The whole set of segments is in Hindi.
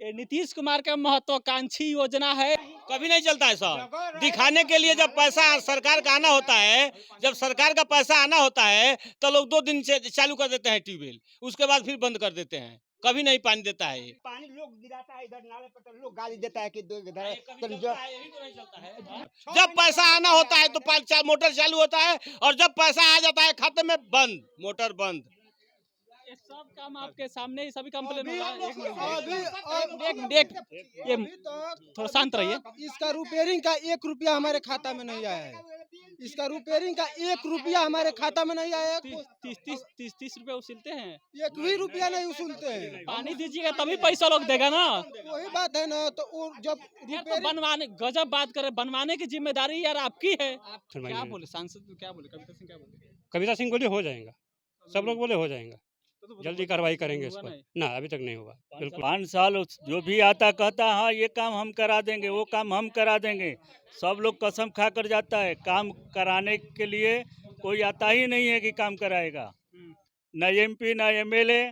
ये नीतीश कुमार का महत्वाकांक्षी योजना है। कभी नहीं चलता है सर। दिखाने के लिए जब पैसा सरकार का आना होता है, जब सरकार का पैसा आना होता है तो लोग 2 दिन से चालू कर देते हैं ट्यूबवेल, उसके बाद फिर बंद कर देते हैं। कभी नहीं पानी देता है। पानी लोग गिराता है इधर नाले पर, तो लोग गाली देता है कि इधर जब पैसा आना होता है तो मोटर चालू होता है, और जब पैसा आ जाता है खाते में बंद, मोटर बंद। ये सब काम आपके सामने ही सभी कंप्लेन होगा। ये थोड़ा शांत रहिए। इसका रिपेयरिंग का 1 रुपया हमारे खाता में नहीं आया है। इसका रिपेयरिंग का 1 रुपया हमारे खाता में नहीं आया है। 30 रुपए उसूलते हैं, 1 भी रुपया नहीं उसूलते हैं। पानी दीजिएगा तभी पैसा लोग देगा ना। वही बात है ना। तो वो जब तो बनवाने गजब बात करे, बनवाने की जिम्मेदारी यार आपकी है। क्या बोले सांसद, क्या बोले कविता सिंह, क्या बोले? कविता सिंह बोले हो जाएगा, सब लोग बोले हो जाएगा, जल्दी कार्रवाई करेंगे इस पर। ना अभी तक नहीं हुआ। बिल्कुल 5 साल जो भी आता कहता हाँ ये काम हम करा देंगे, वो काम हम करा देंगे। सब लोग कसम खा कर जाता है, काम कराने के लिए कोई आता ही नहीं है कि काम कराएगा। न एमपी न एमएलए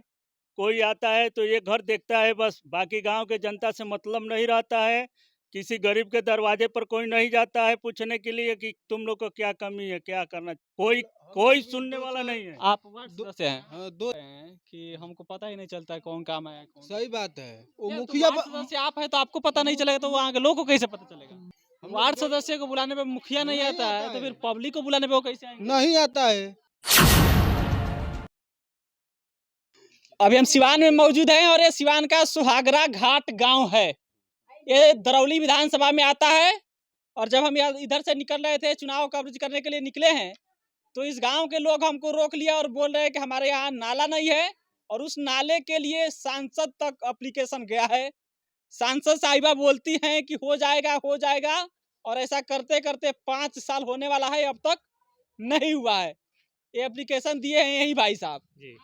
कोई आता है तो ये घर देखता है बस, बाकी गांव के जनता से मतलब नहीं रहता है। किसी गरीब के दरवाजे पर कोई नहीं जाता है पूछने के लिए कि तुम लोग को क्या कमी है, क्या करना। कोई सुनने वाला नहीं है। आप सदस्य हैं, दो हैं कि हमको पता ही नहीं चलता है कौन काम आया कौन। सही बात है। वो तो मुखिया वार्ड सदस्य आप है तो आपको पता नहीं चलेगा, तो वहाँ के लोगों को कैसे पता चलेगा? वार्ड सदस्य को बुलाने पे मुखिया नहीं आता है तो फिर पब्लिक को बुलाने पे वो कैसे आएंगे? नहीं आता है। अभी हम सिवान में मौजूद हैं और ये सिवान का सुहागरा घाट गांव है। ये दरौली विधानसभा में आता है। और जब हम इधर से निकल रहे थे, चुनाव कवरेज करने के लिए निकले हैं, तो इस गांव के लोग हमको रोक लिया और बोल रहे हैं कि हमारे यहाँ नाला नहीं है, और उस नाले के लिए सांसद तक एप्लीकेशन गया है। सांसद साहिबा बोलती हैं कि हो जाएगा हो जाएगा, और ऐसा करते करते 5 साल होने वाला है, अब तक नहीं हुआ है। ये एप्लीकेशन दिए हैं यही भाई साहब जी।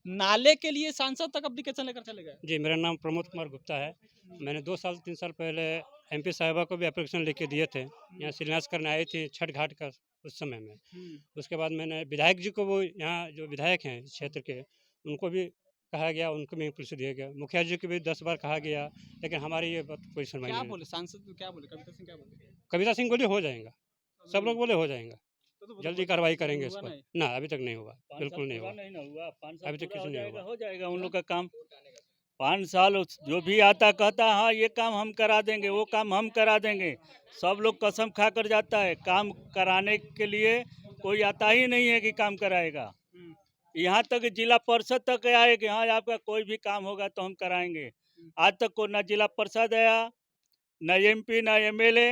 नाले के लिए सांसद तक एप्लीकेशन लेकर चले गए। जी, मेरा नाम प्रमोद कुमार गुप्ता है। मैंने 2 साल 3 साल पहले एमपी साहिबा को भी एप्लीकेशन लेके दिए थे। यहाँ शिलान्यास करने आई थी छठ घाट का उस समय में। उसके बाद मैंने विधायक जी को, वो यहाँ जो विधायक हैं इस क्षेत्र के, उनको भी कहा गया, उनको भी एप्लीकेशन दिया गया। मुखिया जी को भी 10 बार कहा गया, लेकिन हमारी ये बात कोई सुनवाई क्या नहीं। बोले सांसद, क्या बोले कविता सिंह, क्या बोले? कविता सिंह बोले हो जाएगा, सब लोग बोले हो जाएगा, जल्दी कार्रवाई करेंगे इस पर। ना अभी तक नहीं हुआ, बिल्कुल नहीं हुआ। अभी तक कुछ नहीं हुआ। हो जाएगा उन लोग का काम। 5 साल जो भी आता कहता हाँ ये काम हम करा देंगे, वो काम हम करा देंगे। सब लोग कसम खा कर जाता है, काम कराने के लिए कोई आता ही नहीं है कि काम कराएगा। यहाँ तक जिला परिषद तक आए कि हाँ आपका कोई भी काम होगा तो हम कराएंगे। आज तक को न जिला परिषद आया, न एमपी न एमएलए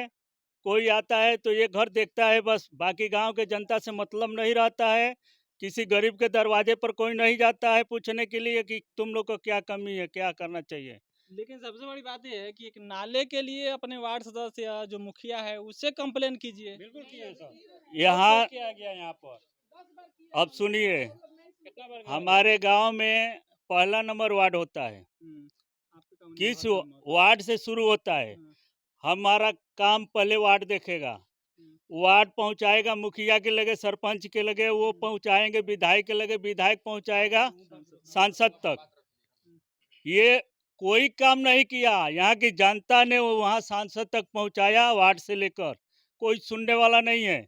कोई आता है तो ये घर देखता है बस, बाकी गांव के जनता से मतलब नहीं रहता है। किसी गरीब के दरवाजे पर कोई नहीं जाता है पूछने के लिए कि तुम लोग को क्या कमी है, क्या करना चाहिए। लेकिन सबसे बड़ी बात यह है कि एक नाले के लिए अपने वार्ड सदस्य या जो मुखिया है उससे कंप्लेन कीजिए। बिल्कुल किए सर। यहाँ किया गया यहाँ पर। अब सुनिए, हमारे गांव में पहला नंबर वार्ड होता है। किस वार्ड से शुरू होता है? हमारा काम पहले वार्ड देखेगा, वार्ड पहुंचाएगा मुखिया के लगे, सरपंच के लगे, वो पहुंचाएंगे विधायक के लगे, विधायक पहुंचाएगा सांसद तक। ये कोई काम नहीं किया, यहाँ की जनता ने वो वहाँ सांसद तक पहुंचाया वार्ड से लेकर। कोई सुनने वाला नहीं है,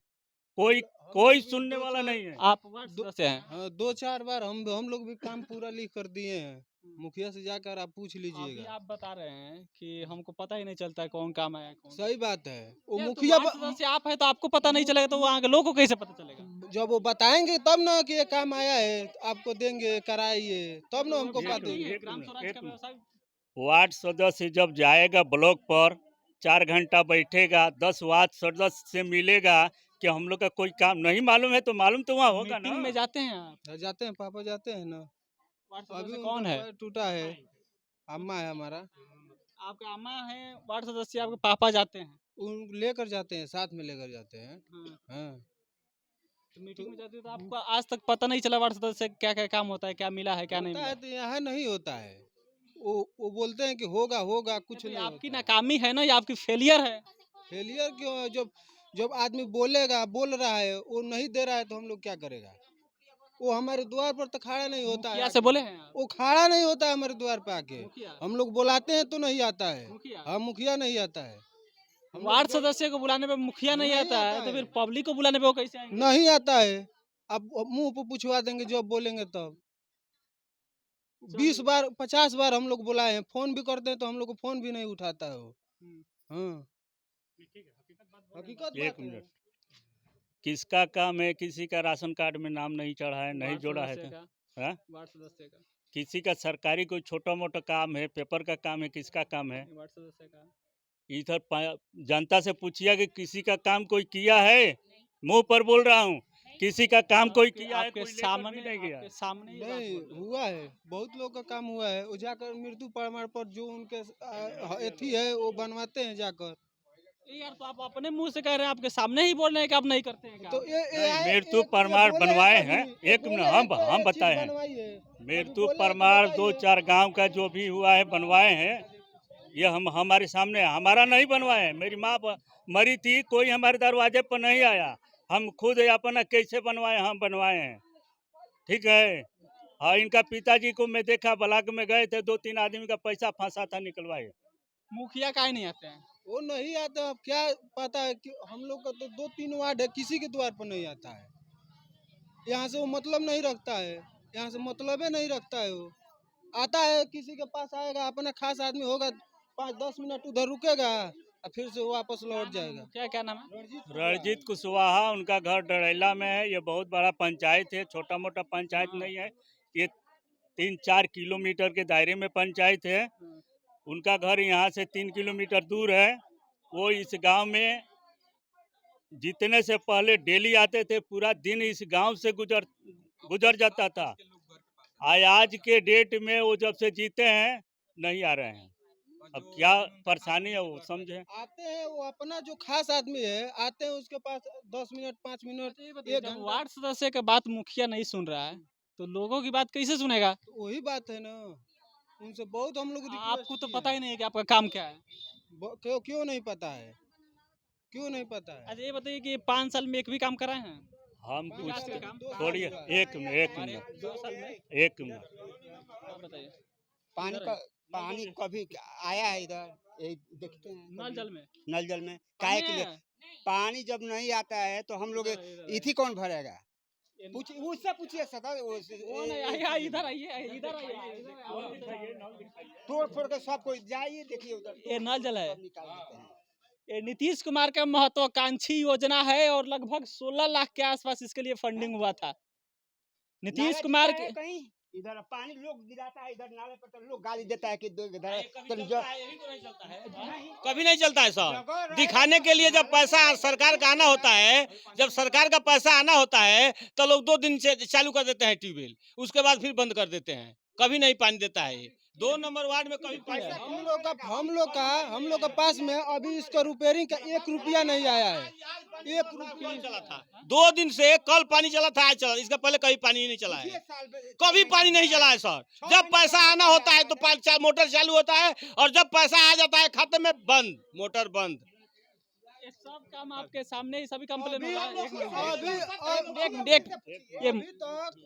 कोई सुनने वाला नहीं है। आप वार्ड सदस्य हैं। हाँ, 2-4 बार हम लोग भी काम पूरा लिख कर दिए हैं। मुखिया से जाकर आप पूछ अभी लीजिएगा। आप बता रहे हैं कि हमको पता ही नहीं चलता है कौन काम आया कौन। सही बात है। वो तो मुखिया वार्ड सदस्य आप है तो आपको पता नहीं चलेगा, तो वहाँ के लोगों को कैसे पता चलेगा? जब वो बताएंगे तब ना कि ये काम आया है, आपको देंगे, कराइए, तब ना हमको पता है। ग्राम स्वराज का व्यवसाय वार्ड सदस्य जब जाएगा ब्लॉक पर, 4 घंटा बैठेगा, 10 वार्ड सदस्य से मिलेगा कि हम लोग का कोई काम नहीं मालूम है, तो मालूम तो वहाँ होगा ना। मीटिंग में जाते हैं आप? जाते हैं, पापा जाते हैं ना। वार्ड अभी सदस्य उनका कौन है? पैर टूटा है, अम्मा है हमारा। आपका अम्मा है वार्ड सदस्य, आपके पापा जाते हैं? उन लेकर जाते हैं, साथ में लेकर जाते हैं। हाँ। हाँ। तो मीटिंग में जाते हो तो आपको आज तक पता नहीं चला वार्ड सदस्य से क्या क्या काम होता है, क्या मिला है क्या नहीं होता मिला? है तो यहाँ नहीं होता है। वो बोलते हैं कि होगा होगा, कुछ तो ये नहीं आपकी होता है। नाकामी है ना, या आपकी फेलियर है? फेलियर क्यों है? जब जब आदमी बोलेगा, बोल रहा है, वो नहीं दे रहा है तो हम लोग क्या करेगा? वो हमारे द्वार पर तो खड़ा नहीं होता है। मुखिया से बोले हैं आप? वो खड़ा नहीं होता है हमारे द्वार पे आके। मुखिया हम लोग बुलाते हैं तो नहीं आता है। मुखिया हाँ, मुखिया नहीं आता है। हम लोग वार्ड सदस्य को बुलाने पे मुखिया नहीं आता है तो फिर पब्लिक को बुलाने पे वो कैसे आएंगे? नहीं आता है। अब मुंह पे पूछवा देंगे जब बोलेंगे तब। 20 बार 50 बार हम लोग बुलाए हैं, फोन भी करते हैं तो हम लोग को फोन भी नहीं उठाता है वो। हाँ, हकीकत एक बात है। मिनट, किसका काम है? किसी का राशन कार्ड में नाम नहीं चढ़ा है, नहीं वार्ड जोड़ा है सदस्य तो का, हाँ? वार्ड सदस्य का, किसी का सरकारी कोई छोटा मोटा काम है, पेपर का काम है, किसका काम है? वार्ड सदस्य का। इधर जनता से पूछिए कि किसी का काम कोई किया है? मुंह पर बोल रहा हूँ, किसी का काम कोई किया है? आपके कोई लेकर सामने भी नहीं गया। आपके सामने ये बात नहीं बोल रहे हैं। हुआ है, बहुत लोग का काम हुआ है। वो जाकर मृत्यु प्रमाण पर जो उनके एथी है वो बनवाते हैं जाकर। ये यार तो आप अपने मुंह से कह रहे हैं, आपके सामने ही बोल रहे हैं कि आप नहीं करते हैं तो काम। नहीं, मृत्यु प्रमाण बनवाए हैं। एक मिनट, हम बताए हैं। मृत्यु प्रमाण 2-4 गांव का जो भी हुआ है बनवाए हैं। ये हम हमारे सामने, हमारा नहीं बनवाए हैं। मेरी माँ मरी थी, कोई हमारे दरवाजे पर नहीं आया। हम खुद अपना कैसे बनवाए, हम बनवाए हैं। ठीक है। हाँ, इनका पिताजी को मैं देखा, ब्लॉक में गए थे, 2-3 आदमी का पैसा फंसा था, निकलवाए। मुखिया काहे नहीं आते हैं? वो नहीं आता। अब क्या पता है कि हम लोग का तो 2-3 वार्ड है, किसी के द्वार पर नहीं आता है। यहाँ से वो मतलब नहीं रखता है, यहाँ से मतलब नहीं रखता है। वो आता है, किसी के पास आएगा, अपना खास आदमी होगा, 5-10 मिनट उधर रुकेगा और फिर से वापस लौट जाएगा। मुखिया क्या नाम है? रणजीत कुशवाहा, उनका घर डरेला में है। ये बहुत बड़ा पंचायत है, छोटा मोटा पंचायत नहीं है। ये 3-4 किलोमीटर के दायरे में पंचायत है। उनका घर यहाँ से 3 किलोमीटर दूर है। वो इस गांव में जीतने से पहले डेली आते थे, पूरा दिन इस गांव से गुजर जाता था। आज के डेट में वो जब से जीते हैं नहीं आ रहे हैं। अब क्या परेशानी है वो समझे। आते हैं, वो अपना जो खास आदमी है, आते हैं, उसके पास 10 मिनट 5 मिनट जब 1 घंटा। वार्ड सदस्य का बात मुखिया नहीं सुन रहा है तो लोगों की बात कैसे सुनेगा? तो वही बात है ना, उनसे बहुत हम लोग आपको तो पता ही नहीं है कि आपका काम क्या है। क्यों क्यों नहीं पता है, क्यों नहीं पता है। अच्छा ये बताइए कि 5 साल में एक भी काम कराए हैं? हम विकास पूछते के काम? छोड़िए, एक मिनट 2 साल में? एक मिनट। आप बताइए। पानी कभी आया है इधर? ये देखते हैं नल जल में? नल जल में पानी काहे के लिए? है? पानी जब नहीं आता है तो हम लोग इथी कौन भरेगा? पूछिए, उससे पूछिए सदा। कौन है? आइए, इधर आइए, इधर आइए। तोड़ फोड़ के सब कोई जाइए, देखिए उधर ये नल जल है। निकाल देते हैं। ये नीतीश कुमार का महत्वाकांक्षी योजना है और लगभग 16 लाख के आसपास इसके लिए फंडिंग हुआ था। नीतीश नाला कुमार दिखता के है कहीं इधर पानी लोग गिराता है, इधर नाले पर तो लोग गाली देता है कि इधर कभी नहीं चलता है सर। दिखाने के लिए जब पैसा सरकार का आना होता है, जब सरकार का पैसा आना होता है तो लोग 2 दिन से चालू कर देते हैं ट्यूबवेल, उसके बाद फिर बंद कर देते हैं। कभी नहीं पानी देता है। 2 नंबर वार्ड में कभी पानी हम लोग का पास में अभी इसका रिपेयरिंग का 1 रुपया नहीं आया है। 1 रुपया चला था। 2 दिन से कल पानी चला था, आज चला। इसका पहले कभी पानी नहीं चला है, कभी पानी नहीं चला है सर। जब पैसा आना होता है तो मोटर चालू होता है और जब पैसा आ जाता है खाते में बंद, मोटर बंद। ये सब काम आपके सामने ही सभी कंप्लेन हो रहा है। एक मिनट, अभी ये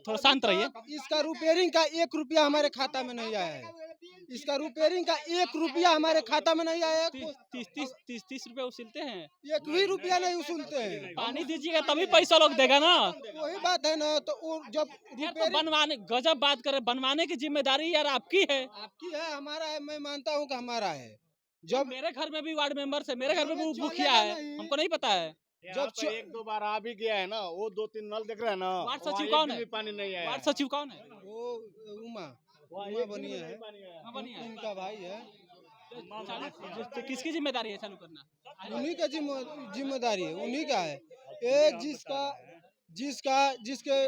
थोड़ा शांत रहिए। इसका रिपेयरिंग का 1 रुपया हमारे खाता में नहीं आया है। इसका रिपेयरिंग का 1 रुपया हमारे खाता में नहीं आया है। 30 रुपए उछलते हैं। 1 भी रुपया नहीं उसूलते हैं। पानी दीजिएगा तभी पैसा लोग देगा ना। वही बात है ना। तो वो जब यार तो बनवाने, गजब बात करे, बनवाने की जिम्मेदारी यार आपकी है। आपकी है, हमारा है, मैं मानता हूँ कि हमारा है। जब मेरे घर में भी वार्ड मेंबर है, मेरे घर में भी मुखिया है, हमको नहीं पता है। जब 1-2 बार आ भी गया है ना, वो 2-3 नल देख रहे हैं ना, वार्ड सचिव वहाँ कौन एक है? भी पानी नहीं आया। वार्ड सचिव कौन है? वो उमा बनिया है, इनका भाई है। तो किसकी जिम्मेदारी है चालू करना? उन्हीं का जिम्मेदारी है, उन्हीं का है। ये जिसके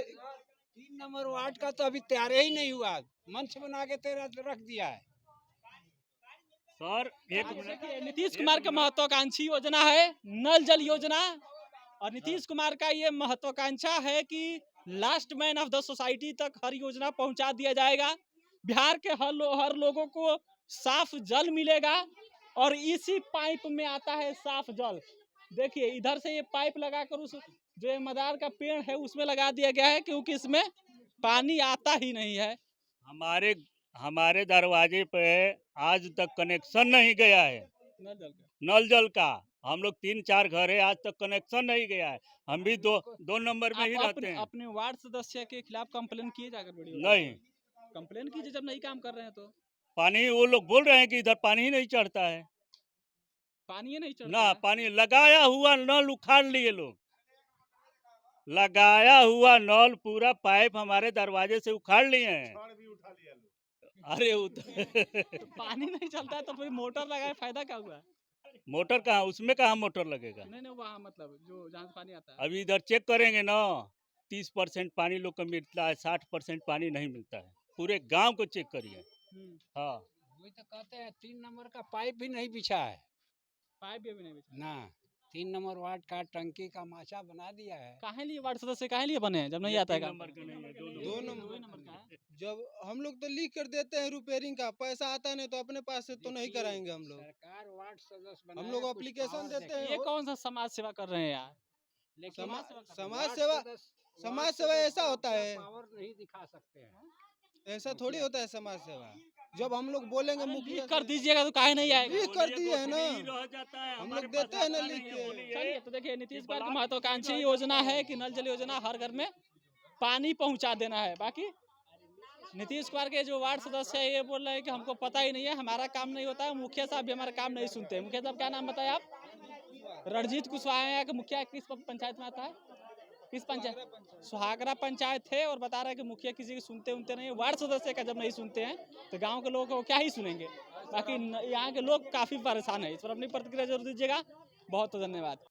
3 नंबर वार्ड का तो अभी तैयार ही नहीं हुआ, मंच बना के तेरा रख दिया है। सर एक मिनट। देखिए, नीतीश कुमार का महत्वाकांक्षी योजना है नल जल योजना। और नीतीश कुमार का ये महत्वाकांक्षा है कि last man of the society तक हर योजना पहुंचा दिया जाएगा। बिहार के हर लोगों को साफ जल मिलेगा और इसी पाइप में आता है साफ जल। देखिए इधर से ये पाइप लगाकर उस जो ये मदार का पेड़ है उसमें लगा दिया गया है, क्योंकि इसमें पानी आता ही नहीं है। हमारे हमारे दरवाजे पे आज तक कनेक्शन नहीं गया है, नल जल का। हम लोग 3-4 घर है, आज तक कनेक्शन नहीं गया है। हम भी दो नंबर में ही आप रहते हैं। अपने वार्ड सदस्य के खिलाफ कंप्लेन किए जाकर वीडियो नहीं, कंप्लेन कीजिए जब नहीं काम कर रहे हैं तो। पानी वो लोग बोल रहे हैं कि इधर पानी ही नहीं चढ़ता है पानी ही नहीं चढ़ता ना। है। पानी लगाया हुआ नल उखाड़ लिए लोग, लगाया हुआ नल पूरा पाइप हमारे दरवाजे से उखाड़ लिए हैं। अरे तो पानी नहीं चलता है तो फिर मोटर लगाए फायदा क्या हुआ? मोटर कहाँ, उसमें कहाँ मोटर लगेगा। नहीं वहाँ मतलब जो जहाँ से पानी आता है। अभी इधर चेक करेंगे ना, 30% पानी लोग को मिलता है, 60% पानी नहीं मिलता है। पूरे गांव को चेक करिए। हाँ, वही तो कहते हैं 3 नंबर का पाइप भी नहीं बिछा है पाइप भी अभी नहीं बिछा। ना। 3 नंबर वार्ड का टंकी का माचा बना दिया है। काहे लिए वार्ड सदस्य काहे लिए बने हैं जब नहीं आता है काम? नंबर का नहीं है, दो नंबर वही नंबर का है। जब हम लोग तो लिख कर देते हैं रिपेयरिंग का, पैसा आता नहीं तो अपने पास से तो नहीं देखिए, कराएंगे हम लोग। सरकार वार्ड सदस्य हम बनाया, लोग कुछ एप्लीकेशन पावर देते देखिए। हैं। ये कौन सा समाज सेवा कर रहे हैं यार? लेकिन समाज सेवा समाज सेवा ऐसा होता है, पावर नहीं दिखा सकते हैं। ऐसा थोड़ी होता है समाज सेवा। जब हम लोग बोलेंगे मुखिया लिख कर दीजिएगा तो काहे नहीं आएगा? लिख कर दिए है ना, रह जाता है, हम हमारे लोग देते पास हैं ना आता लिख नहीं है, के। बोलिए। चलिए तो देखिए नीतीश कुमार की महत्वाकांक्षी योजना है कि नल जल योजना हर घर में पानी पहुंचा देना है। बाकी नीतीश कुमार के जो वार्ड सदस्य है ये बोल रहे हैं कि हमको पता ही नहीं है, हमारा काम नहीं होता है। मुखिया साहब भी हमारा काम नहीं सुनते हैं। मुखिया साहब क्या नाम बताए आप? रणजीत कुशवाहा के मुखिया किस पंचायत में आता है? किस पंचायत? सुहागरा पंचायत है। और बता रहे हैं कि मुखिया किसी की सुनते नहीं, वार्ड सदस्य का जब नहीं सुनते हैं तो गांव के लोगों को क्या ही सुनेंगे। बाकी यहाँ के लोग काफी परेशान है। इस पर अपनी प्रतिक्रिया जरूर दीजिएगा। बहुत धन्यवाद।